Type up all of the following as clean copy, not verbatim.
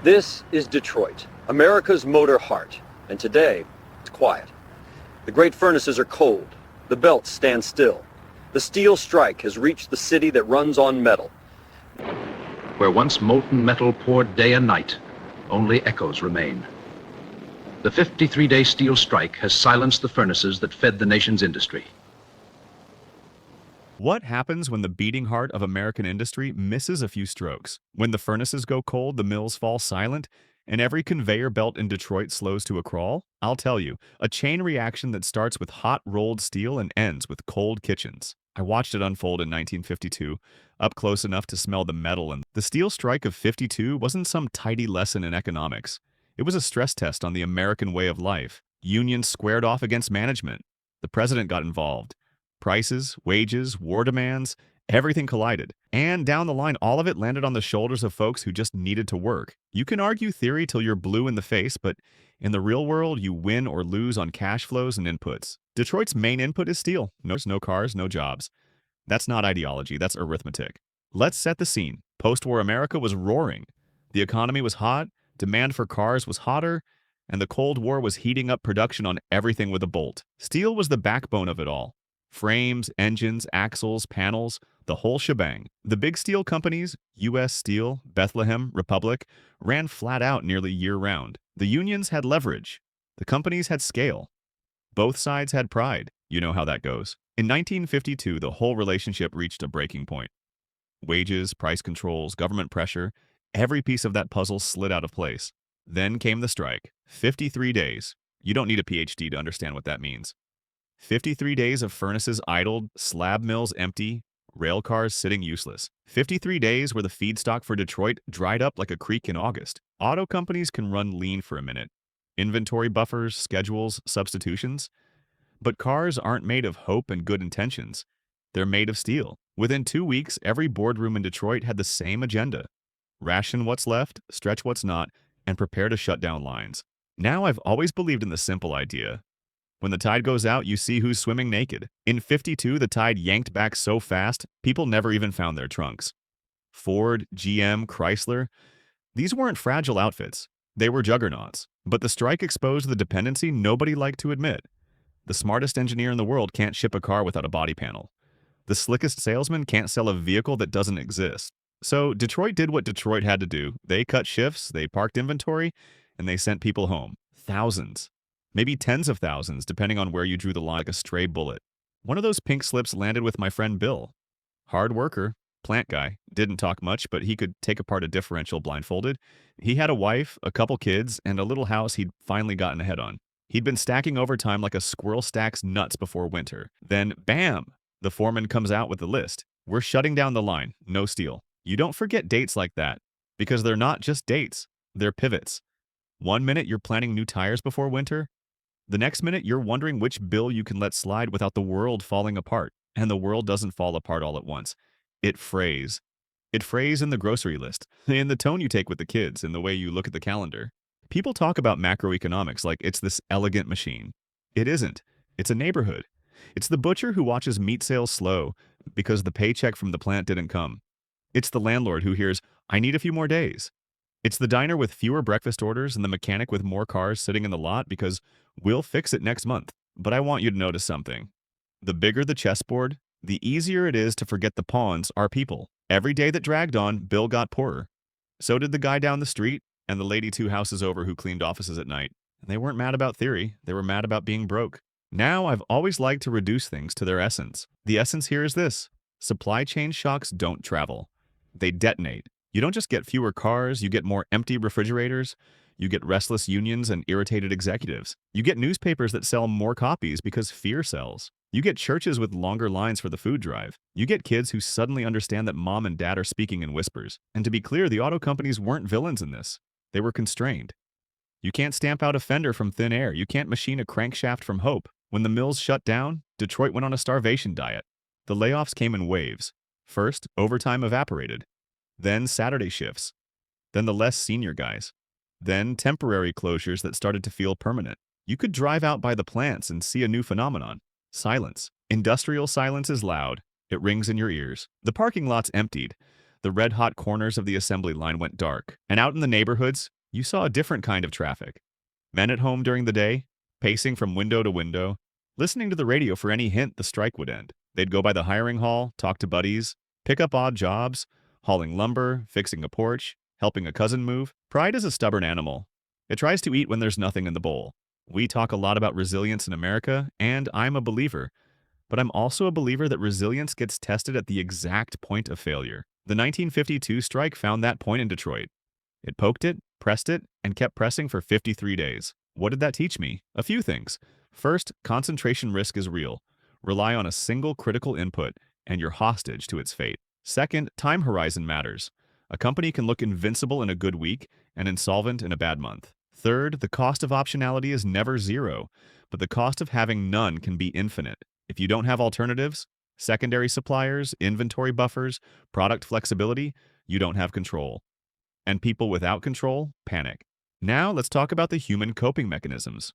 This is Detroit, America's motor heart, and today, it's quiet. The great furnaces are cold, the belts stand still. The steel strike has reached the city that runs on metal. Where once molten metal poured day and night, only echoes remain. The 53-day steel strike has silenced the furnaces that fed the nation's industry. What happens when the beating heart of American industry misses a few strokes? When the furnaces go cold, the mills fall silent, and every conveyor belt in Detroit slows to a crawl? I'll tell you, a chain reaction that starts with hot rolled steel and ends with cold kitchens. I watched it unfold in 1952, up close enough to smell the metal, and the steel strike of '52 wasn't some tidy lesson in economics. It was a stress test on the American way of life. Unions squared off against management. The president got involved. Prices, wages, war demands, everything collided. And down the line, all of it landed on the shoulders of folks who just needed to work. You can argue theory till you're blue in the face, but in the real world, you win or lose on cash flows and inputs. Detroit's main input is steel. No cars, no jobs. That's not ideology, that's arithmetic. Let's set the scene. Post-war America was roaring. The economy was hot, demand for cars was hotter, and the Cold War was heating up production on everything with a bolt. Steel was the backbone of it all. Frames, engines, axles, panels, the whole shebang. The big steel companies, U.S. Steel, Bethlehem, Republic, ran flat out nearly year-round. The unions had leverage. The companies had scale. Both sides had pride. You know how that goes. In 1952, the whole relationship reached a breaking point. Wages, price controls, government pressure, every piece of that puzzle slid out of place. Then came the strike. 53 days. You don't need a PhD to understand what that means. 53 days of furnaces idled, slab mills empty, rail cars sitting useless. 53 days where the feedstock for Detroit dried up like a creek in August. Auto companies can run lean for a minute. Inventory buffers, schedules, substitutions. But cars aren't made of hope and good intentions. They're made of steel. Within 2 weeks, every boardroom in Detroit had the same agenda. Ration what's left, stretch what's not, and prepare to shut down lines. Now I've always believed in the simple idea. When the tide goes out, you see who's swimming naked. In '52, the tide yanked back so fast, people never even found their trunks. Ford, GM, Chrysler, these weren't fragile outfits. They were juggernauts. But the strike exposed the dependency nobody liked to admit. The smartest engineer in the world can't ship a car without a body panel. The slickest salesman can't sell a vehicle that doesn't exist. So Detroit did what Detroit had to do. They cut shifts, they parked inventory, and they sent people home. Thousands. Maybe tens of thousands, depending on where you drew the line, like a stray bullet. One of those pink slips landed with my friend Bill. Hard worker, plant guy, didn't talk much, but he could take apart a differential blindfolded. He had a wife, a couple kids, and a little house he'd finally gotten ahead on. He'd been stacking overtime like a squirrel stacks nuts before winter. Then, bam! The foreman comes out with the list. We're shutting down the line, no steel. You don't forget dates like that, because they're not just dates, they're pivots. 1 minute you're planning new tires before winter, the next minute, you're wondering which bill you can let slide without the world falling apart. And the world doesn't fall apart all at once. It frays. It frays in the grocery list, in the tone you take with the kids, in the way you look at the calendar. People talk about macroeconomics like it's this elegant machine. It isn't. It's a neighborhood. It's the butcher who watches meat sales slow because the paycheck from the plant didn't come. It's the landlord who hears, "I need a few more days." It's the diner with fewer breakfast orders and the mechanic with more cars sitting in the lot because we'll fix it next month. But I want you to notice something. The bigger the chessboard, the easier it is to forget the pawns are people. Every day that dragged on, Bill got poorer. So did the guy down the street and the lady 2 houses over who cleaned offices at night. And they weren't mad about theory, they were mad about being broke. Now I've always liked to reduce things to their essence. The essence here is this. Supply chain shocks don't travel. They detonate. You don't just get fewer cars, you get more empty refrigerators. You get restless unions and irritated executives. You get newspapers that sell more copies because fear sells. You get churches with longer lines for the food drive. You get kids who suddenly understand that mom and dad are speaking in whispers. And to be clear, the auto companies weren't villains in this. They were constrained. You can't stamp out a fender from thin air. You can't machine a crankshaft from hope. When the mills shut down, Detroit went on a starvation diet. The layoffs came in waves. First, overtime evaporated. Then Saturday shifts. Then the less senior guys. Then temporary closures that started to feel permanent. You could drive out by the plants and see a new phenomenon. Silence. Industrial silence is loud. It rings in your ears. The parking lot's emptied. The red-hot corners of the assembly line went dark, and out in the neighborhoods, you saw a different kind of traffic. Men at home during the day, pacing from window to window, listening to the radio for any hint the strike would end. They'd go by the hiring hall, talk to buddies, pick up odd jobs, hauling lumber, fixing a porch, helping a cousin move. Pride is a stubborn animal. It tries to eat when there's nothing in the bowl. We talk a lot about resilience in America, and I'm a believer. But I'm also a believer that resilience gets tested at the exact point of failure. The 1952 strike found that point in Detroit. It poked it, pressed it, and kept pressing for 53 days. What did that teach me? A few things. First, concentration risk is real. Rely on a single critical input, and you're hostage to its fate. Second, time horizon matters. A company can look invincible in a good week and insolvent in a bad month. Third, the cost of optionality is never zero, but the cost of having none can be infinite. If you don't have alternatives, secondary suppliers, inventory buffers, product flexibility, you don't have control. And people without control panic. Now let's talk about the human coping mechanisms.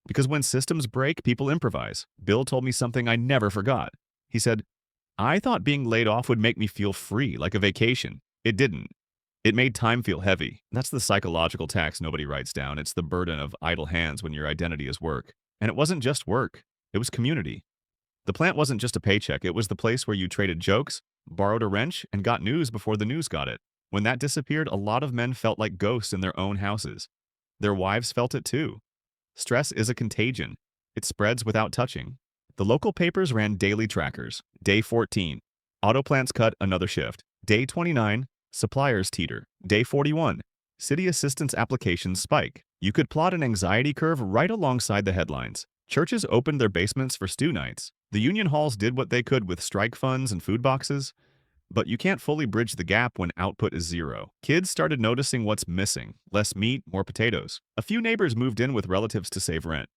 Because when systems break, people improvise. Bill told me something I never forgot. He said, "I thought being laid off would make me feel free, like a vacation. It didn't. It made time feel heavy." That's the psychological tax nobody writes down. It's the burden of idle hands when your identity is work. And it wasn't just work. It was community. The plant wasn't just a paycheck. It was the place where you traded jokes, borrowed a wrench, and got news before the news got it. When that disappeared, a lot of men felt like ghosts in their own houses. Their wives felt it too. Stress is a contagion. It spreads without touching. The local papers ran daily trackers. Day 14, auto plants cut another shift. Day 29, suppliers teeter. Day 41, city assistance applications spike. You could plot an anxiety curve right alongside the headlines. Churches opened their basements for stew nights. The union halls did what they could with strike funds and food boxes. But you can't fully bridge the gap when output is zero. Kids started noticing what's missing. Less meat, more potatoes. A few neighbors moved in with relatives to save rent.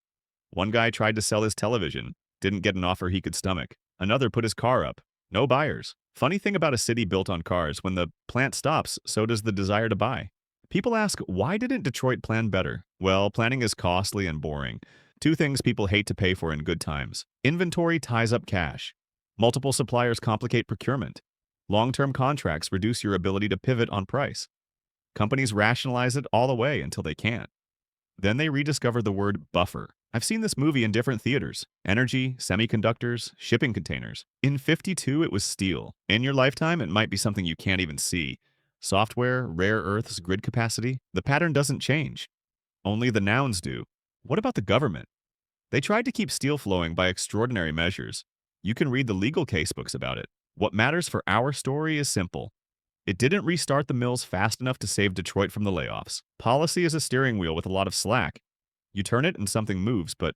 One guy tried to sell his television. Didn't get an offer he could stomach. Another put his car up. No buyers. Funny thing about a city built on cars, when the plant stops, so does the desire to buy. People ask, why didn't Detroit plan better? Well, planning is costly and boring. Two things people hate to pay for in good times. Inventory ties up cash. Multiple suppliers complicate procurement. Long-term contracts reduce your ability to pivot on price. Companies rationalize it all the way until they can't. Then they rediscover the word buffer. I've seen this movie in different theaters. Energy, semiconductors, shipping containers. In 52, it was steel. In your lifetime, it might be something you can't even see. Software, rare earths, grid capacity. The pattern doesn't change. Only the nouns do. What about the government? They tried to keep steel flowing by extraordinary measures. You can read the legal casebooks about it. What matters for our story is simple. It didn't restart the mills fast enough to save Detroit from the layoffs. Policy is a steering wheel with a lot of slack. You turn it and something moves, but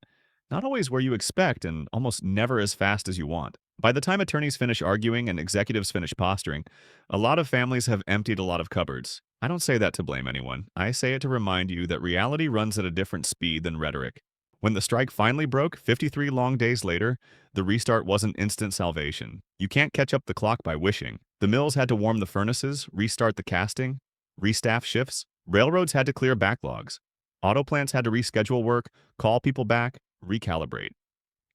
not always where you expect and almost never as fast as you want. By the time attorneys finish arguing and executives finish posturing, a lot of families have emptied a lot of cupboards. I don't say that to blame anyone. I say it to remind you that reality runs at a different speed than rhetoric. When the strike finally broke, 53 long days later, the restart wasn't instant salvation. You can't catch up the clock by wishing. The mills had to warm the furnaces, restart the casting, restaff shifts. Railroads had to clear backlogs. Auto plants had to reschedule work, call people back, recalibrate.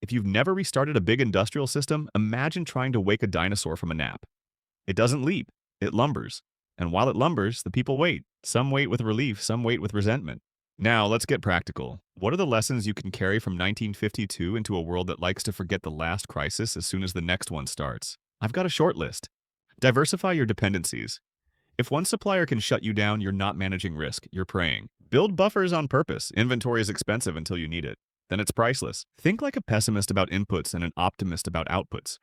If you've never restarted a big industrial system, imagine trying to wake a dinosaur from a nap. It doesn't leap, it lumbers. And while it lumbers, the people wait. Some wait with relief, some wait with resentment. Now, let's get practical. What are the lessons you can carry from 1952 into a world that likes to forget the last crisis as soon as the next one starts? I've got a short list. Diversify your dependencies. If one supplier can shut you down, you're not managing risk, you're praying. Build buffers on purpose. Inventory is expensive until you need it. Then it's priceless. Think like a pessimist about inputs and an optimist about outputs.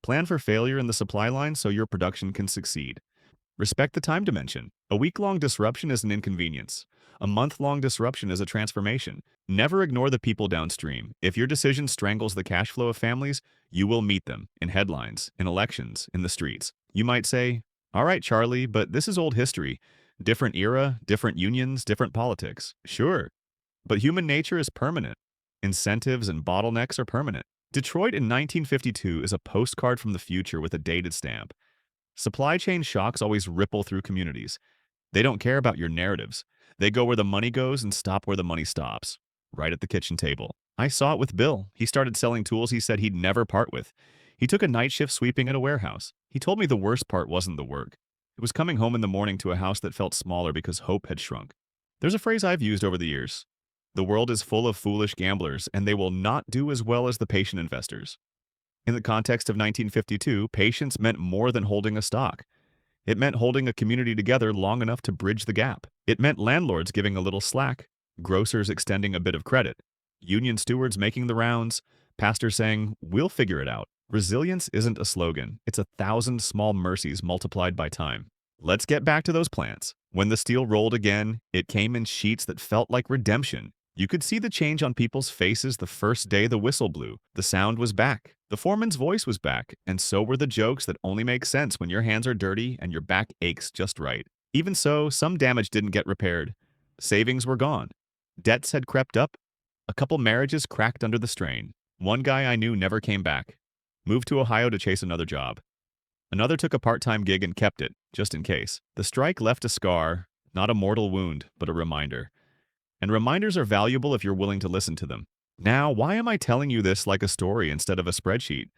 Plan for failure in the supply line so your production can succeed. Respect the time dimension. A week-long disruption is an inconvenience. A month-long disruption is a transformation. Never ignore the people downstream. If your decision strangles the cash flow of families, you will meet them in headlines, in elections, in the streets. You might say, "All right, Charlie, but this is old history. Different era, different unions, different politics." Sure, but human nature is permanent. Incentives and bottlenecks are permanent. Detroit in 1952 is a postcard from the future with a dated stamp. Supply chain shocks always ripple through communities. They don't care about your narratives. They go where the money goes and stop where the money stops, right at the kitchen table. I saw it with Bill. He started selling tools he said he'd never part with. He took a night shift sweeping at a warehouse. He told me the worst part wasn't the work. It was coming home in the morning to a house that felt smaller because hope had shrunk. There's a phrase I've used over the years. The world is full of foolish gamblers, and they will not do as well as the patient investors. In the context of 1952, patience meant more than holding a stock. It meant holding a community together long enough to bridge the gap. It meant landlords giving a little slack, grocers extending a bit of credit, union stewards making the rounds, pastors saying, "We'll figure it out." Resilience isn't a slogan. It's 1,000 small mercies multiplied by time. Let's get back to those plants. When the steel rolled again, it came in sheets that felt like redemption. You could see the change on people's faces the first day the whistle blew. The sound was back. The foreman's voice was back, and so were the jokes that only make sense when your hands are dirty and your back aches just right. Even so, some damage didn't get repaired. Savings were gone. Debts had crept up. A couple marriages cracked under the strain. One guy I knew never came back. Moved to Ohio to chase another job. Another took a part-time gig and kept it, just in case. The strike left a scar, not a mortal wound, but a reminder. And reminders are valuable if you're willing to listen to them. Now, why am I telling you this like a story instead of a spreadsheet?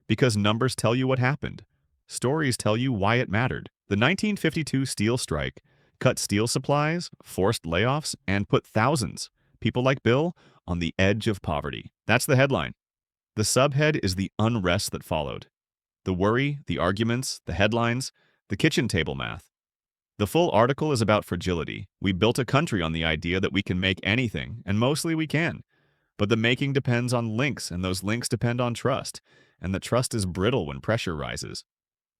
Because numbers tell you what happened. Stories tell you why it mattered. The 1952 steel strike cut steel supplies, forced layoffs, and put thousands, people like Bill, on the edge of poverty. That's the headline. The subhead is the unrest that followed. The worry, the arguments, the headlines, the kitchen table math. The full article is about fragility. We built a country on the idea that we can make anything, and mostly we can. But the making depends on links, and those links depend on trust, and the trust is brittle when pressure rises.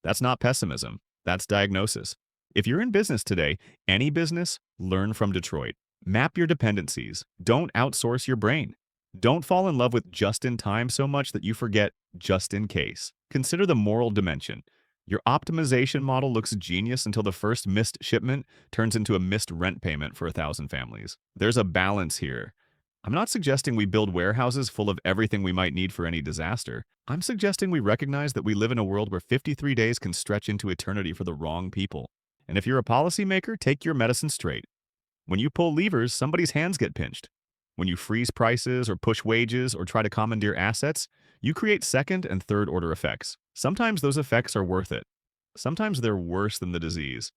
That's not pessimism. That's diagnosis. If you're in business today, any business, learn from Detroit. Map your dependencies. Don't outsource your brain. Don't fall in love with just in time so much that you forget just in case. Consider the moral dimension. Your optimization model looks genius until the first missed shipment turns into a missed rent payment for 1,000 families. There's a balance here. I'm not suggesting we build warehouses full of everything we might need for any disaster. I'm suggesting we recognize that we live in a world where 53 days can stretch into eternity for the wrong people. And if you're a policymaker, take your medicine straight. When you pull levers, somebody's hands get pinched. When you freeze prices or push wages or try to commandeer assets, you create second and third order effects. Sometimes those effects are worth it. Sometimes they're worse than the disease.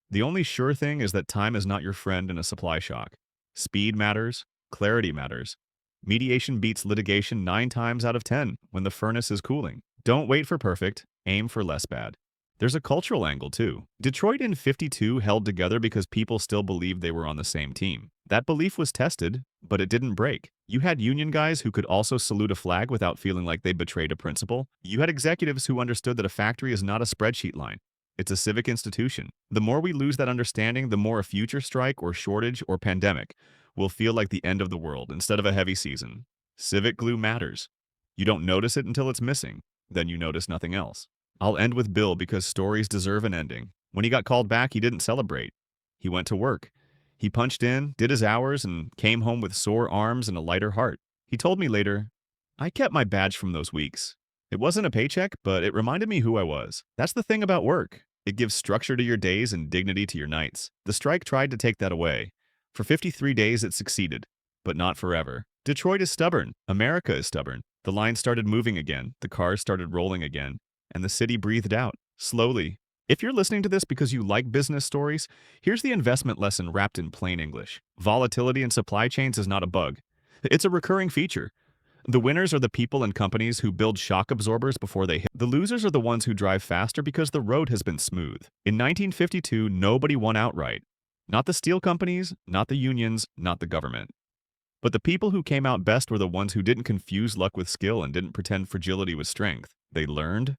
The only sure thing is that time is not your friend in a supply shock. Speed matters. Clarity matters. Mediation beats litigation 9 times out of 10 when the furnace is cooling. Don't wait for perfect. Aim for less bad. There's a cultural angle, too. Detroit in '52 held together because people still believed they were on the same team. That belief was tested, but it didn't break. You had union guys who could also salute a flag without feeling like they betrayed a principle. You had executives who understood that a factory is not a spreadsheet line. It's a civic institution. The more we lose that understanding, the more a future strike or shortage or pandemic will feel like the end of the world instead of a heavy season. Civic glue matters. You don't notice it until it's missing. Then you notice nothing else. I'll end with Bill because stories deserve an ending. When he got called back, he didn't celebrate. He went to work. He punched in, did his hours, and came home with sore arms and a lighter heart. He told me later, "I kept my badge from those weeks. It wasn't a paycheck, but it reminded me who I was." That's the thing about work. It gives structure to your days and dignity to your nights. The strike tried to take that away. For 53 days, it succeeded, but not forever. Detroit is stubborn. America is stubborn. The line started moving again. The cars started rolling again. And the city breathed out, slowly. If you're listening to this because you like business stories, here's the investment lesson wrapped in plain English. Volatility in supply chains is not a bug. It's a recurring feature. The winners are the people and companies who build shock absorbers before they hit. The losers are the ones who drive faster because the road has been smooth. In 1952, nobody won outright. Not the steel companies, not the unions, not the government. But the people who came out best were the ones who didn't confuse luck with skill and didn't pretend fragility was strength. They learned.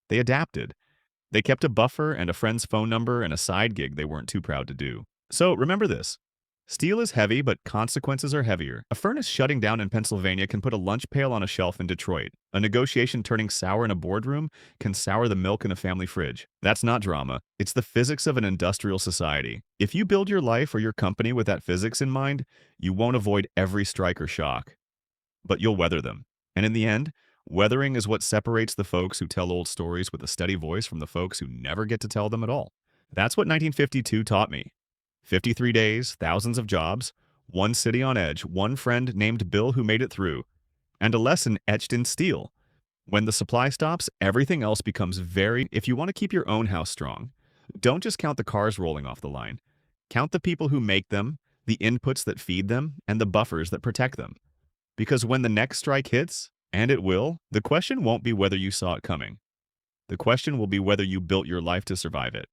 They adapted. They kept a buffer and a friend's phone number and a side gig they weren't too proud to do. So remember this. Steel is heavy, but consequences are heavier. A furnace shutting down in Pennsylvania can put a lunch pail on a shelf in Detroit. A negotiation turning sour in a boardroom can sour the milk in a family fridge. That's not drama. It's the physics of an industrial society. If you build your life or your company with that physics in mind, you won't avoid every strike or shock. But you'll weather them. And in the end, weathering is what separates the folks who tell old stories with a steady voice from the folks who never get to tell them at all. That's what 1952 taught me. 53 days, thousands of jobs, one city on edge, one friend named Bill who made it through, and a lesson etched in steel. When the supply stops, everything else becomes very... If you want to keep your own house strong, Don't just count the cars rolling off the line. Count the people who make them, the inputs that feed them, and the buffers that protect them. Because when the next strike hits, and it will, the question won't be whether you saw it coming. The question will be whether you built your life to survive it.